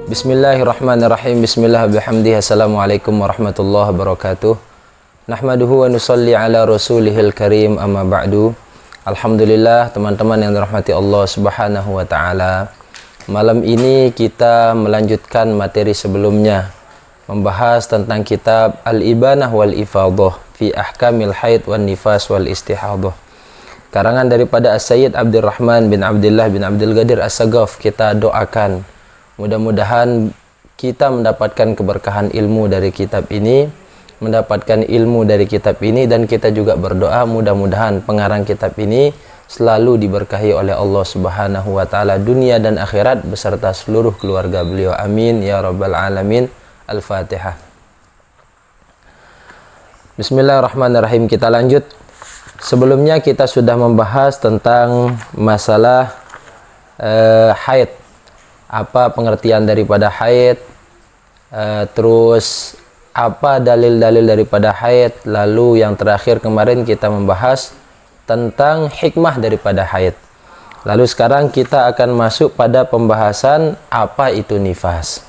Bismillahirrahmanirrahim. Bismillah bihamdihi. Assalamualaikum warahmatullahi wabarakatuh. Nahmaduhu wa nusalli ala rasulihil karim, amma ba'du. Alhamdulillah, teman-teman yang dirahmati Allah subhanahu wa ta'ala, malam ini kita melanjutkan materi sebelumnya, membahas tentang kitab Al-Ibanah wal Ifadah fi Ahkamil Haid wan Nifas wal Istihadah, karangan daripada As-Sayyid Abdurrahman bin Abdullah bin Abdul Qadir As-Sagaf. Kita doakan mudah-mudahan kita mendapatkan keberkahan ilmu dari kitab ini, mendapatkan ilmu dari kitab ini, dan kita juga berdoa mudah-mudahan pengarang kitab ini selalu diberkahi oleh Allah Subhanahu wa taala dunia dan akhirat beserta seluruh keluarga beliau. Amin ya rabbal alamin. Al-Fatihah. Bismillahirrahmanirrahim. Kita lanjut. Sebelumnya kita sudah membahas tentang masalah haid. Apa pengertian daripada haid, terus apa dalil-dalil daripada haid. Lalu yang terakhir kemarin kita membahas tentang hikmah daripada haid. Lalu sekarang kita akan masuk pada pembahasan apa itu nifas.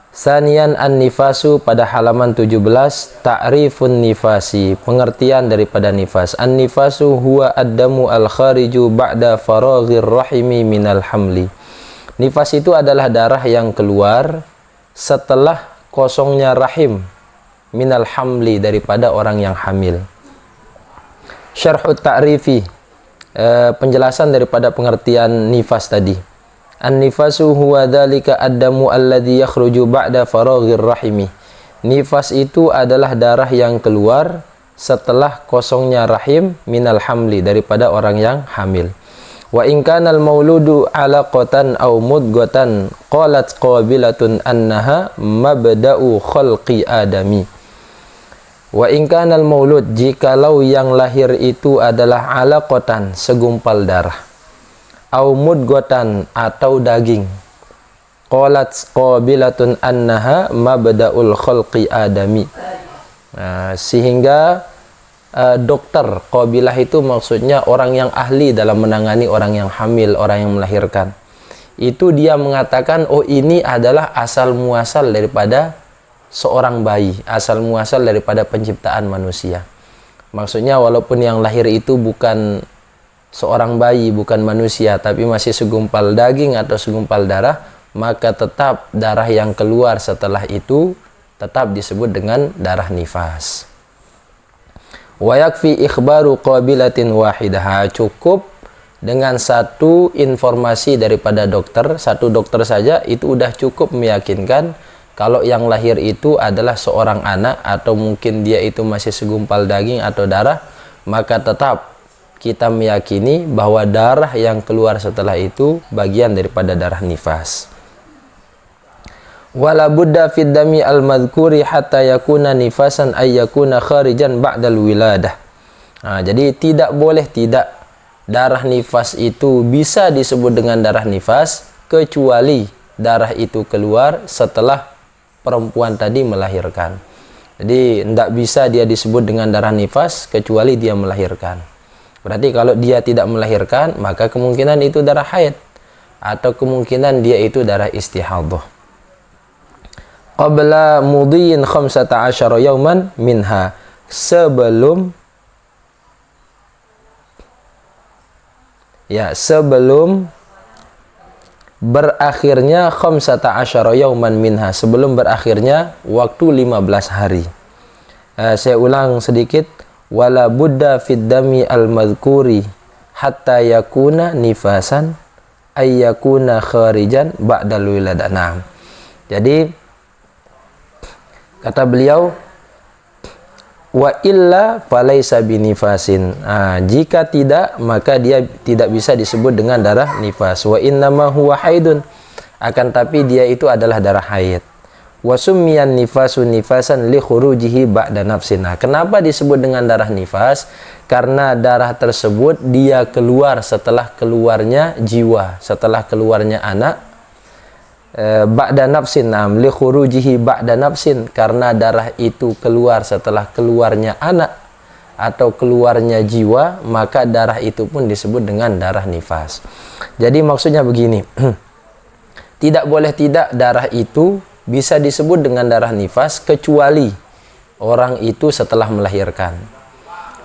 Sanian an-nifasu pada halaman 17, ta'rifun nifasi, pengertian daripada nifas. An-nifasu huwa ad-damu al-khariju ba'da faraghir rahimi minal hamli. Nifas itu adalah darah yang keluar setelah kosongnya rahim minal hamli, daripada orang yang hamil. Syarhut ta'rifi, penjelasan daripada pengertian nifas tadi. An-nifasu huwa dzalika ad-damu alladhi yakhruju ba'da faraghir rahimi. Nifas itu adalah darah yang keluar setelah kosongnya rahim minal hamli, daripada orang yang hamil. Wa in kana al-mauludu 'alaqatan aw mudghatan qalat qabilatun annaha mabda'u khalqi adami. Wa in kana al-maulud, jikalau yang lahir itu adalah 'alaqatan, segumpal darah, aw mudghatan, atau daging, qalat qabilatun annaha mabda'ul khalqi adami. Sehingga dokter qabilah itu maksudnya orang yang ahli dalam menangani orang yang hamil, orang yang melahirkan. Itu dia mengatakan, oh ini adalah asal muasal daripada seorang bayi, asal muasal daripada penciptaan manusia. Maksudnya walaupun yang lahir itu bukan seorang bayi, bukan manusia, tapi masih segumpal daging atau segumpal darah, maka tetap darah yang keluar setelah itu tetap disebut dengan darah nifas. Wa yakfi ikhbaru qabilatin wahidah, cukup dengan satu informasi daripada dokter, satu dokter saja itu udah cukup meyakinkan kalau yang lahir itu adalah seorang anak, atau mungkin dia itu masih segumpal daging atau darah, maka tetap kita meyakini bahwa darah yang keluar setelah itu bagian daripada darah nifas. Wala budda fid dami al-madhkuri hatta yakuna nifasan ay yakuna kharijan ba'dal wiladah. Jadi tidak boleh tidak darah nifas itu bisa disebut dengan darah nifas kecuali darah itu keluar setelah perempuan tadi melahirkan. Jadi tidak bisa dia disebut dengan darah nifas kecuali dia melahirkan. Berarti kalau dia tidak melahirkan, maka kemungkinan itu darah haid, atau kemungkinan dia itu darah istihadah. Qabla mudhiyin 15 yauman minha, sebelum berakhirnya 15 yauman minha, sebelum berakhirnya waktu 15 hari. Saya ulang sedikit. Wala budda fid dami al-madhkuri hatta yakuna nifasan ay yakuna kharijan ba'dal wiladah. Jadi kata beliau, wa illa falaysa binifasin. Jika tidak, maka dia tidak bisa disebut dengan darah nifas. Wa innama huwa haidun, akan tapi dia itu adalah darah haid. Wa summiyan nifasun nifasan li khurujihi ba'da nafsin. Kenapa disebut dengan darah nifas? Karena darah tersebut dia keluar setelah keluarnya jiwa, setelah keluarnya anak. Ba'da nafsin, li khurujihi ba'da nafsin, karena darah itu keluar setelah keluarnya anak atau keluarnya jiwa, maka darah itu pun disebut dengan darah nifas. Jadi maksudnya begini, tidak boleh tidak darah itu bisa disebut dengan darah nifas kecuali orang itu setelah melahirkan.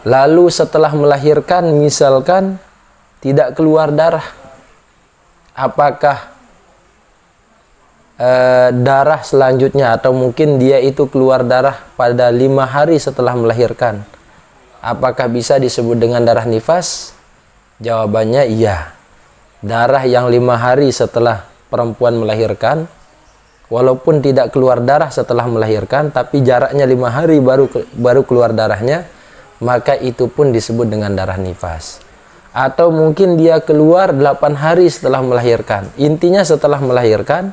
Lalu setelah melahirkan misalkan tidak keluar darah, apakah darah selanjutnya atau mungkin dia itu keluar darah pada 5 hari setelah melahirkan, apakah bisa disebut dengan darah nifas? Jawabannya iya. Darah yang 5 hari setelah perempuan melahirkan, walaupun tidak keluar darah setelah melahirkan, tapi jaraknya 5 hari baru keluar darahnya, maka itu pun disebut dengan darah nifas. Atau mungkin dia keluar 8 hari setelah melahirkan. Intinya setelah melahirkan,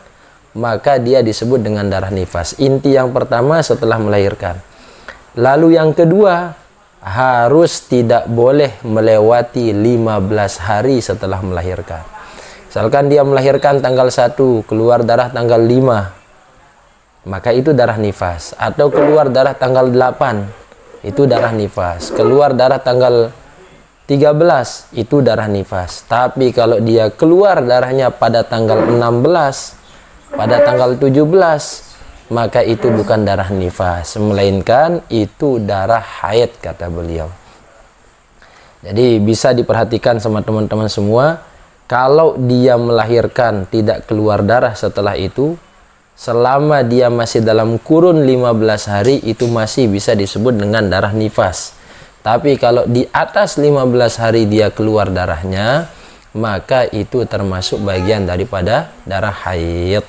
maka dia disebut dengan darah nifas. Inti yang pertama setelah melahirkan. Lalu yang kedua, harus tidak boleh melewati 15 hari setelah melahirkan. Misalkan dia melahirkan tanggal 1, keluar darah tanggal 5, maka itu darah nifas. Atau keluar darah tanggal 8, itu darah nifas. Keluar darah tanggal 13, itu darah nifas. Tapi kalau dia keluar darahnya pada tanggal 16, pada tanggal 17, maka itu bukan darah nifas, melainkan itu darah haid, kata beliau. Jadi bisa diperhatikan sama teman-teman semua, kalau dia melahirkan tidak keluar darah setelah itu, selama dia masih dalam kurun 15 hari, itu masih bisa disebut dengan darah nifas. Tapi kalau di atas 15 hari dia keluar darahnya, maka itu termasuk bagian daripada darah haid.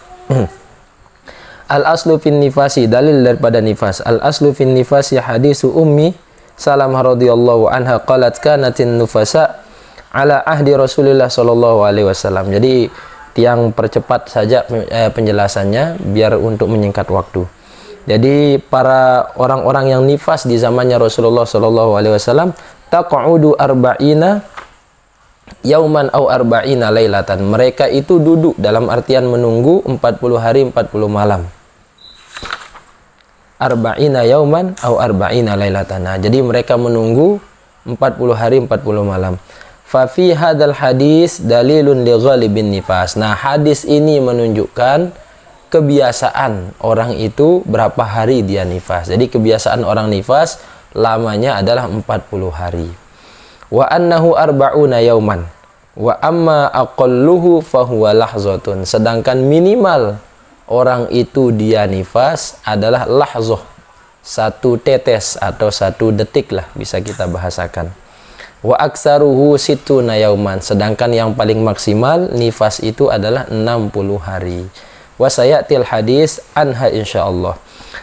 Al-aslu fin nifasi, dalil daripada nifas. Al-aslu fin nifasi hadisu ummi Salamah radhiyallahu anha qalat kanatin nufasa ala ahdi Rasulillah sallallahu alaihi wasallam. Jadi tiang percepat saja penjelasannya biar untuk menyingkat waktu. Jadi para orang-orang yang nifas di zamannya Rasulullah sallallahu alaihi wasallam taq'udu arba'ina yauman au arba'ina lailatan. Mereka itu duduk dalam artian menunggu 40 hari 40 malam. Arba'ina yauman au arba'ina lailatan. Nah, jadi mereka menunggu 40 hari 40 malam. Fa fi hadzal hadis dalilun li ghalibin nifas. Nah, hadis ini menunjukkan kebiasaan orang itu berapa hari dia nifas. Jadi kebiasaan orang nifas lamanya adalah 40 hari. Wa annahu arba'una yauman wa amma aqalluhu fahuwa lahzatun. Sedangkan minimal orang itu dia nifas adalah lahzah, 1 tetes atau 1 detik lah bisa kita bahasakan. Wa aksaruhu situna yauman. Sedangkan yang paling maksimal nifas itu adalah 60 hari. Wa sayatil hadis anha insyaallah.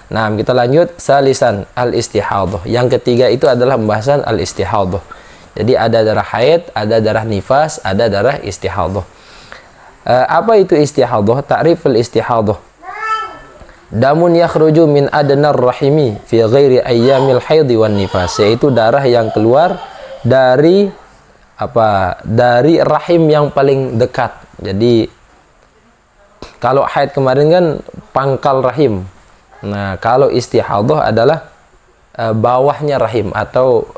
Nah, kita lanjut salisan al-istihadhah. Yang ketiga itu adalah pembahasan al-istihadhah. Jadi ada darah haid, ada darah nifas, ada darah istihadhah. Apa itu istihadhah? Ta'riful istihadhah. Damun yakhruju min adnar rahimi fi ghairi ayyamil haidhi wan nifas. Yaitu darah yang keluar dari dari rahim yang paling dekat. Jadi kalau haid kemarin kan pangkal rahim. Nah, kalau istihadhah adalah bawahnya rahim atau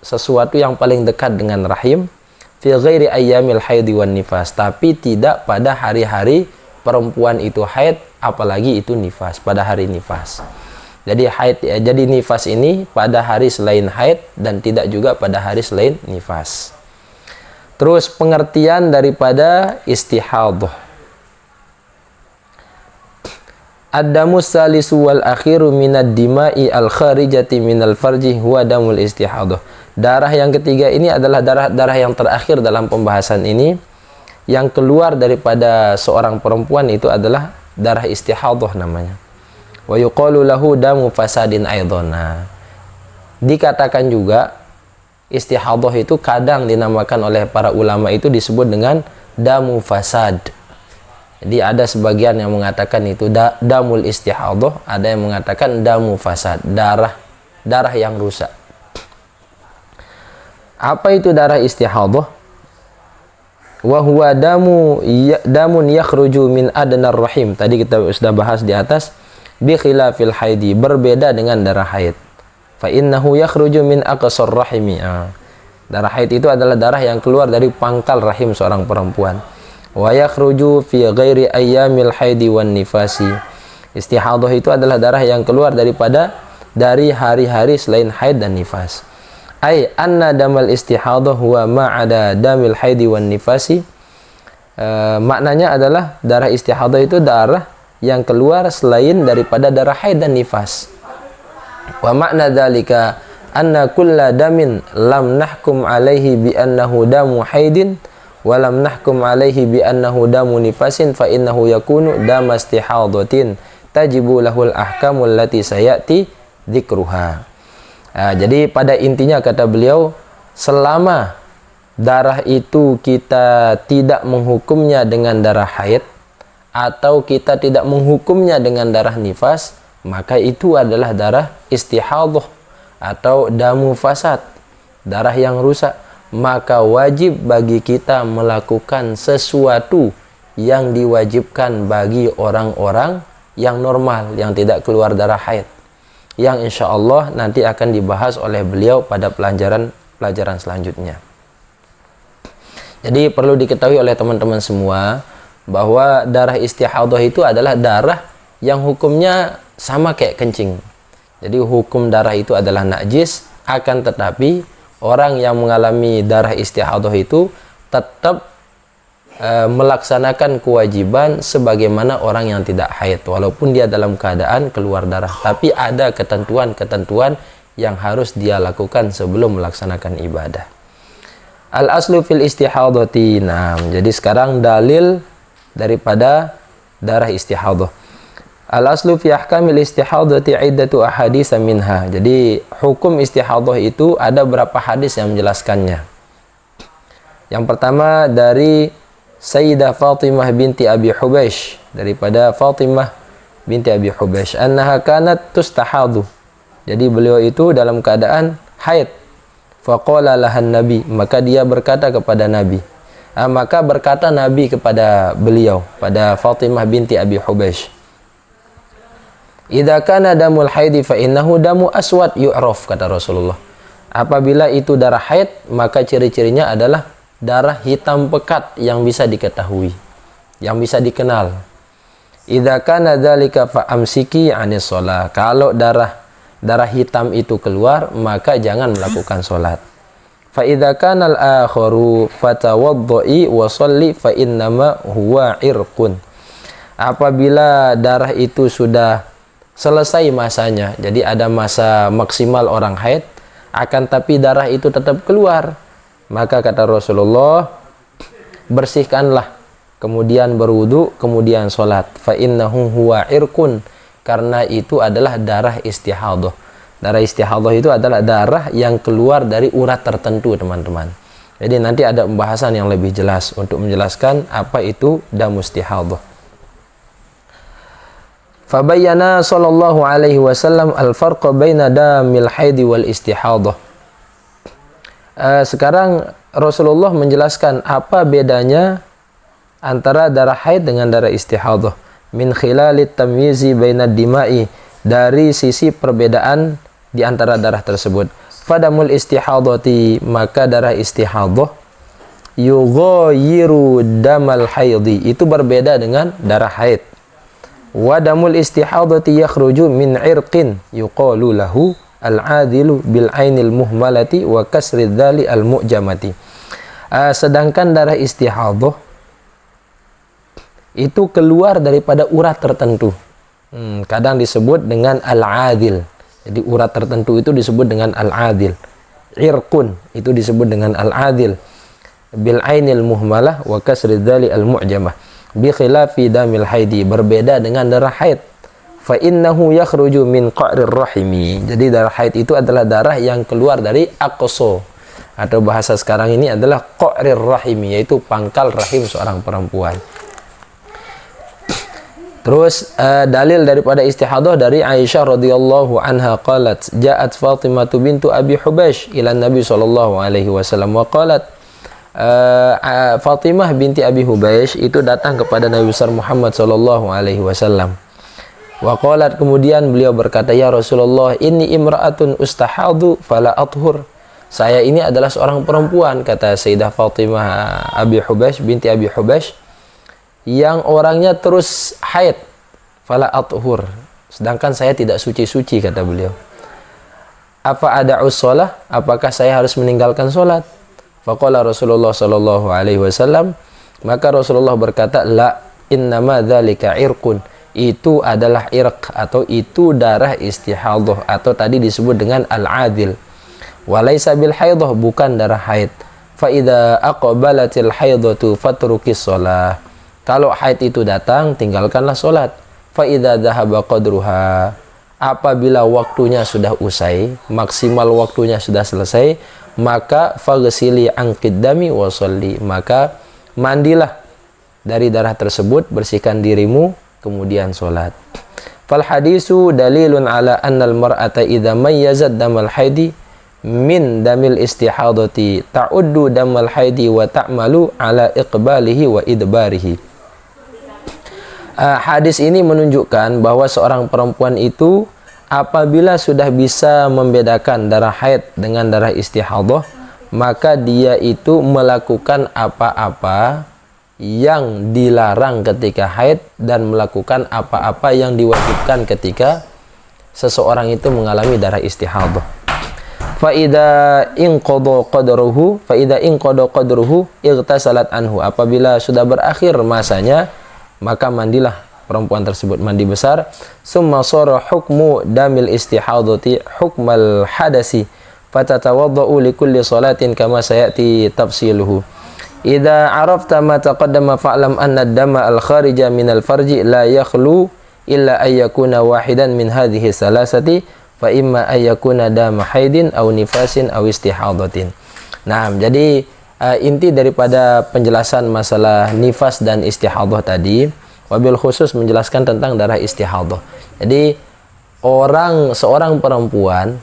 sesuatu yang paling dekat dengan rahim, fi ghairi ayyamil haidhi wan nifas, tapi tidak pada hari-hari perempuan itu haid, apalagi itu nifas, pada hari nifas. Jadi haid, jadi nifas ini pada hari selain haid dan tidak juga pada hari selain nifas. Terus pengertian daripada istihadhah. Ad-damu salisu wal akhiru minad dima'i al-kharijati minal farji huwa damul istihadhah. Darah yang ketiga ini adalah darah yang terakhir dalam pembahasan ini. Yang keluar daripada seorang perempuan itu adalah darah istihadhah namanya. Wa yuqalu lahu damu fasadin aidhan. Dikatakan juga istihadhah itu kadang dinamakan oleh para ulama itu disebut dengan damu fasad. Jadi ada sebagian yang mengatakan itu damul istihadhah, ada yang mengatakan damu fasad, darah yang rusak. Apa itu darah istihadhah? Wa huwa damun yakhruju min adnar rahim. Tadi kita sudah bahas di atas, bi khilafil haidi, berbeda dengan darah haid. Fa innahu yakhruju min aqsar rahimi. Darah haid itu adalah darah yang keluar dari pangkal rahim seorang perempuan. wa yakhruju fi ghairi ayyamil haidi wan nifasi. Istihadah itu adalah darah yang keluar dari hari-hari selain haid dan nifas. Ai anna damal istihadah huwa ma'ada damil haidi wan nifasi. Maknanya adalah darah istihadah itu darah yang keluar selain daripada darah haid dan nifas. Wa makna dzalika anna kulla damin lam nahkum alaihi bi annahu damu haidin wa lam nahkum alaihi bi annahu damu nifasin fa innahu yakunu dam istihadatin tajibu lahul ahkamul lati sayati dzikruha. Jadi pada intinya kata beliau, selama darah itu kita tidak menghukumnya dengan darah haid atau kita tidak menghukumnya dengan darah nifas, maka itu adalah darah istihadah atau damu fasad, darah yang rusak. Maka wajib bagi kita melakukan sesuatu yang diwajibkan bagi orang-orang yang normal, yang tidak keluar darah haid, yang insya Allah nanti akan dibahas oleh beliau pada pelajaran selanjutnya. Jadi perlu diketahui oleh teman-teman semua bahwa darah istihadah itu adalah darah yang hukumnya sama kayak kencing. Jadi hukum darah itu adalah najis, akan tetapi orang yang mengalami darah istihadah itu tetap melaksanakan kewajiban sebagaimana orang yang tidak haid, walaupun dia dalam keadaan keluar darah. Tapi ada ketentuan-ketentuan yang harus dia lakukan sebelum melaksanakan ibadah. Al-aslu fil istihadati. Nah, jadi sekarang dalil daripada darah istihadah. Al-aslu fi ahkamil istihadati iddatu ahadits minha. Jadi hukum istihadah itu ada berapa hadis yang menjelaskannya. Yang pertama dari Sayyidah Fatimah binti Abi Hubaish, daripada Fatimah binti Abi Hubaish, annaha kanat tustahadu. Jadi beliau itu dalam keadaan haid. Faqala lahan Nabi, maka dia berkata kepada Nabi. Maka berkata Nabi kepada beliau, pada Fatimah binti Abi Hubaish, idza kana damul haidi fa innahu damu aswad yu'raf, kata Rasulullah. Apabila itu darah haid, maka ciri-cirinya adalah darah hitam pekat yang bisa diketahui, yang bisa dikenal. Idza kana dzalika fa amsiki 'anis shalah. Kalau darah hitam itu keluar, maka jangan melakukan salat. Fa idza kana al-akharu fatawaddai wa shalli fa innama huwa irqun. Apabila darah itu sudah selesai masanya, jadi ada masa maksimal orang haid, akan tapi darah itu tetap keluar, maka kata Rasulullah, bersihkanlah, kemudian berwudu, kemudian sholat. Fa innahu huwa irqun, karena itu adalah darah istihadah. Darah istihadah itu adalah darah yang keluar dari urat tertentu, teman-teman. Jadi nanti ada pembahasan yang lebih jelas untuk menjelaskan apa itu damu istihadah. Fabayyana sallallahu alaihi wasallam al-farqa baina damil haidi wal istihadah. Sekarang Rasulullah menjelaskan apa bedanya antara darah haid dengan darah istihadah. Min khilalit tamyizi bainad dima'i, dari sisi perbedaan di antara darah tersebut. Fadamul istihadati, maka darah istihadah, yughayyiru damal haidi, itu berbeda dengan darah haid. Wadamul istihadati yakhruju min irqin yuqalu lahu al-adilu bil ainil muhmalati wa kasri dzali al-mu'jamati. Sedangkan darah istihadah itu keluar daripada urat tertentu. Kadang disebut dengan al-adil. Jadi urat tertentu itu disebut dengan al-adil. Irqun itu disebut dengan al-adil. Bil ainil muhmalah wa kasri dzali al-mu'jamah. Bi khilafi damil haidi, berbeda dengan darah haid. Fa innahu yakhruju min qa'rir rahimi. Jadi darah haid itu adalah darah yang keluar dari aqsa, atau bahasa sekarang ini adalah qa'rir rahimi, yaitu pangkal rahim seorang perempuan. Terus dalil daripada istihadah dari Aisyah radhiyallahu anha qalat, ja'at Fatimah bintu Abi Hubaish ila Nabi sallallahu alaihi wasallam wa qalat, Fatimah binti Abi Hubaish itu datang kepada Nabi besar Muhammad sallallahu alaihi wasallam. Wa qalat, kemudian beliau berkata, ya Rasulullah, inni imra'atun ustahadu fala athhur. Saya ini adalah seorang perempuan, kata Sayyidah Fatimah Abi Hubaish binti Abi Hubaish. yang orangnya terus haid, fala athur, sedangkan saya tidak suci-suci, kata beliau. Apa ada shalah? Apakah saya harus meninggalkan salat? Faqala Rasulullah sallallahu alaihi wasallam, maka Rasulullah berkata, la, innama dzalika irqun, itu adalah irq atau itu darah istihadah atau tadi disebut dengan al-adil. Walaysa bil haidah, bukan darah haid. Fa idza aqbalatil haidatu fatrukis shalah. Kalau haid itu datang, tinggalkanlah salat. Fa idza dhahaba qadruha, apabila waktunya sudah usai, maksimal waktunya sudah selesai, maka faghsili anqid dami wa sholli, maka mandilah dari darah tersebut, bersihkan dirimu, kemudian salat. Fal hadisu dalilun ala annal mar'ata idza mayyazat damal haidi min damil istihadati ta'uddu damal haidi wa ta'malu ala iqbalihi wa idbarihi. Hadis ini menunjukkan bahwa seorang perempuan itu apabila sudah bisa membedakan darah haid dengan darah istihadah, maka dia itu melakukan apa-apa yang dilarang ketika haid dan melakukan apa-apa yang diwajibkan ketika seseorang itu mengalami darah istihadah. Fa idza inqada qadruhu igtasalat anhu, apabila sudah berakhir masanya, maka mandilah perempuan tersebut mandi besar. Summa sara hukmu damil istihadati hukmal hadasi fatatawaddau likulli salatin kama sayati tafsiluhu. Idza arafta ma taqaddama fa'lam anna ad-dama al-kharija min al-farji la yakhlu illa ay yakuna wahidan min hadhihi salasati fa imma ay yakuna dama haidin aw nifasin aw istihadatin. Nah, jadi inti daripada penjelasan masalah nifas dan istihadah tadi, wabil khusus menjelaskan tentang darah istihadah. Jadi seorang perempuan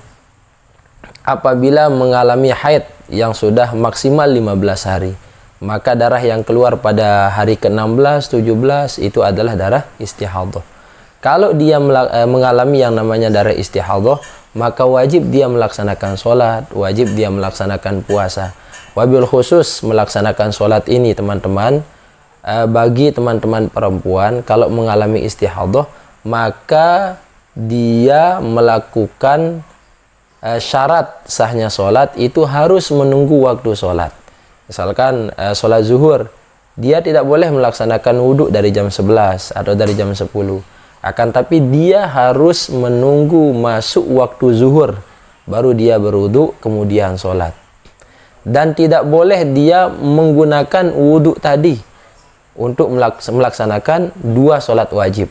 apabila mengalami haid yang sudah maksimal 15 hari, maka darah yang keluar pada hari ke-16, 17 itu adalah darah istihadah. Kalau dia mengalami yang namanya darah istihadah, maka wajib dia melaksanakan sholat, wajib dia melaksanakan puasa. Wabil khusus melaksanakan sholat ini, teman-teman, bagi teman-teman perempuan kalau mengalami istihadah, maka dia melakukan syarat sahnya sholat itu harus menunggu waktu sholat. Misalkan sholat zuhur, dia tidak boleh melaksanakan wudhu dari jam 11 atau dari jam 10. Akan tapi dia harus menunggu masuk waktu zuhur, baru dia berwudhu kemudian sholat. Dan tidak boleh dia menggunakan wudhu tadi untuk melaksanakan 2 sholat wajib.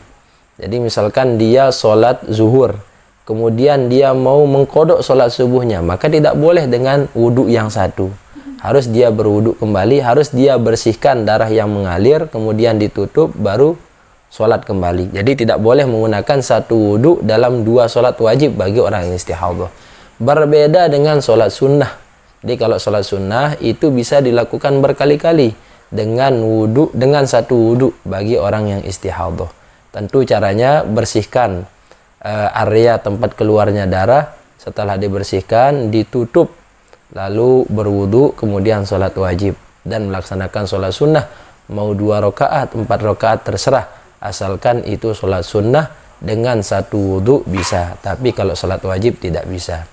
Jadi misalkan dia sholat zuhur, kemudian dia mau mengkodok sholat subuhnya, maka tidak boleh dengan wudhu yang satu. Harus dia berwudhu kembali, harus dia bersihkan darah yang mengalir, kemudian ditutup, baru sholat kembali. Jadi tidak boleh menggunakan satu wudhu dalam 2 sholat wajib bagi orang yang istihadah. Berbeda dengan sholat sunnah. Jadi kalau sholat sunnah itu bisa dilakukan berkali-kali dengan satu wudhu bagi orang yang istihadah. Tentu caranya bersihkan area tempat keluarnya darah. Setelah dibersihkan, ditutup, lalu berwudhu, kemudian sholat wajib dan melaksanakan sholat sunnah. Mau 2 rakaat, 4 rakaat terserah, asalkan itu sholat sunnah dengan satu wudhu bisa. Tapi kalau sholat wajib tidak bisa.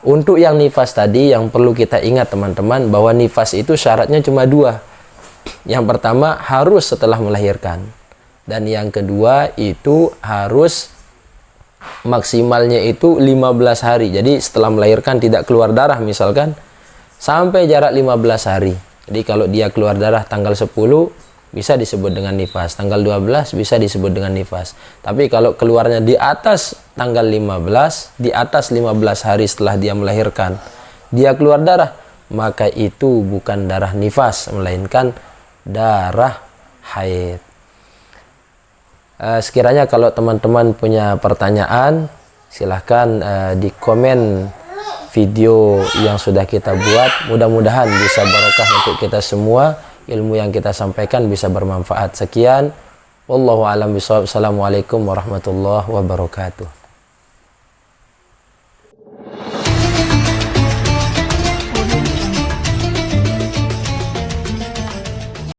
Untuk yang nifas tadi, yang perlu kita ingat teman-teman, bahwa nifas itu syaratnya cuma 2. Yang pertama harus setelah melahirkan, dan yang kedua itu harus maksimalnya itu 15 hari. Jadi setelah melahirkan tidak keluar darah misalkan, sampai jarak 15 hari. Jadi kalau dia keluar darah tanggal 10 bisa disebut dengan nifas, tanggal 12 bisa disebut dengan nifas. Tapi kalau keluarnya di atas tanggal 15, di atas 15 hari setelah dia melahirkan, dia keluar darah, maka itu bukan darah nifas, melainkan darah haid. Sekiranya kalau teman-teman punya pertanyaan, silahkan di komen video yang sudah kita buat. Mudah-mudahan bisa barokah untuk kita semua. Ilmu yang kita sampaikan bisa bermanfaat. Sekian, wallahu a'lam bishawab. Assalamualaikum warahmatullahi wabarakatuh.